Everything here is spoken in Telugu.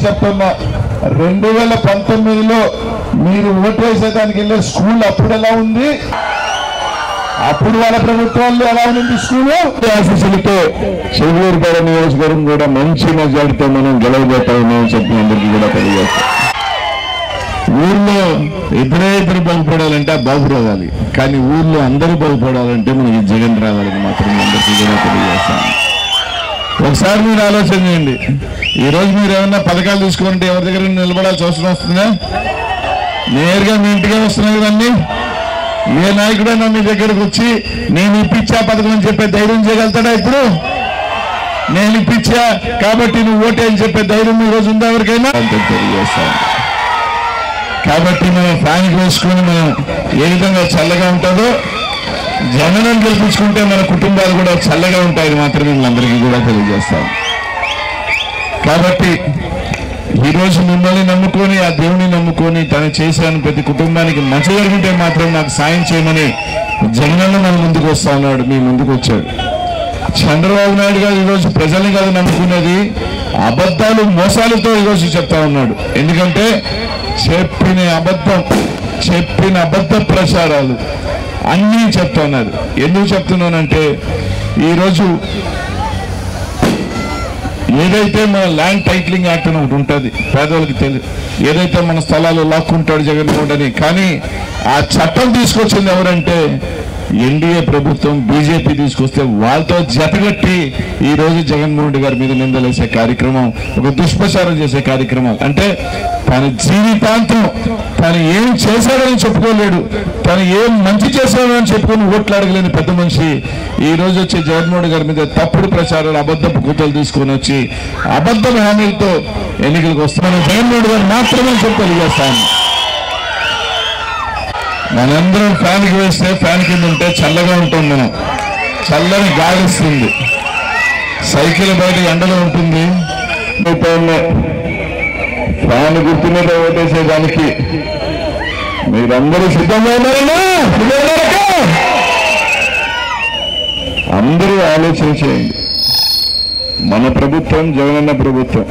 చెప్తున్నా 2019లో మీరు ఓటు వేసేదానికి వెళ్ళే స్కూల్ అప్పుడు ఎలా ఉంది, అప్పుడు వాళ్ళ ప్రభుత్వాల్లో ఎలా ఉంది స్కూల్ ఆశీస్సులతో చెవిలూరుపేట నియోజకవర్గం కూడా మంచి మెజార్టీతో మనం గెలవబోతామని చెప్పి అందరికీ కూడా తెలియజేస్తాం. ఊర్లో ఇద్దరు బాగుపడాలంటే ఆ బాబు రావాలి, కానీ ఊర్లో అందరూ బాగుపడాలంటే మనకి జగన్ రావాలని మాత్రం అందరికీ కూడా తెలియజేస్తాం. ఒకసారి మీరు ఆలోచన చేయండి. ఈరోజు మీరు ఏమన్నా పథకాలు తీసుకుంటే ఎవరి దగ్గర నిలబడాల్సిన అవసరం వస్తుందా? నేరుగా మీ ఇంటికే వస్తున్నాయి కదండి. ఏ నాయకుడైనా మీ దగ్గరకు వచ్చి నేను ఇప్పించా పథకం అని చెప్పే ధైర్యం చేయగలుగుతాడా? ఇప్పుడు నేను ఇప్పించా కాబట్టి నువ్వు ఓటే అని చెప్పే ధైర్యం ఈ రోజు ఉందా ఎవరికైనా? తెలియజేస్తాను. కాబట్టి మనం ఫ్యాన్ వేసుకుని మనం ఏ విధంగా చల్లగా ఉంటుందో జగనన్న గెలిపించుకుంటే మన కుటుంబాలు కూడా చల్లగా ఉంటాయని మాత్రమే అందరికీ కూడా తెలియజేస్తాం. కాబట్టి ఈరోజు మిమ్మల్ని నమ్ముకొని ఆ దేవుని నమ్ముకొని తను చేశాను ప్రతి కుటుంబానికి మంచి జరుగుంటే మాత్రం నాకు సాయం చేయమని జగనన్న మన ముందుకు వస్తా ఉన్నాడు, మీ ముందుకు వచ్చాడు. చంద్రబాబు నాయుడు గారు ఈరోజు ప్రజల్ని కాదు నమ్ముకున్నది, అబద్ధాలు మోసాలతో ఈరోజు చెప్తా ఉన్నాడు. ఎందుకంటే చెప్పిన అబద్ధ ప్రచారాలు అన్నీ చెప్తున్నారు. ఎందుకు చెప్తున్నానంటే ఈరోజు ఏదైతే మన ల్యాండ్ టైటిలింగ్ యాక్ట్ అని ఒకటి ఉంటుంది, పేదవాళ్ళకి తెలియదు. ఏదైతే మన స్థలాలు లాక్కుంటాడు జగన్మోహన్ అని, కానీ ఆ చట్టం తీసుకొచ్చింది ఎవరంటే ఎన్డీఏ ప్రభుత్వం, బీజేపీ తీసుకొస్తే వాళ్ళతో జతగట్టి ఈ రోజు జగన్మోహన్ రెడ్డి గారి మీద నిందలేసే కార్యక్రమం, ఒక దుష్ప్రచారం చేసే కార్యక్రమం. అంటే తన జీవితాంతం తను ఏం చేశాడని చెప్పుకోలేడు, తను ఏం మంచి చేశాడని చెప్పుకొని ఓట్లు అడగలేని పెద్ద మనిషి ఈ రోజు వచ్చి జగన్మోహన్ రెడ్డి గారి మీద తప్పుడు ప్రచారాలు, అబద్ధపు కూతలు తీసుకొని వచ్చి అబద్ధ హామీలతో ఎన్నికలకు వస్తున్నాను. జగన్మోహన్ రెడ్డి గారు మాత్రమే చెప్పి తెలియజేస్తాను. మనందరం ఫ్యాన్కి వేస్తే ఫ్యాన్ కింద ఉంటే చల్లగా ఉంటాం, మనం చల్లని గాలి వస్తుంది. సైకిల్ బయట ఎండలో ఉంటుంది, ఫ్యాన్ గుర్తు మీద ఓటేసేదానికి మీరందరూ సిద్ధంగా ఉన్నారన్నా? అందరూ ఆలోచన చేయండి. మన ప్రభుత్వం జగనన్న ప్రభుత్వం.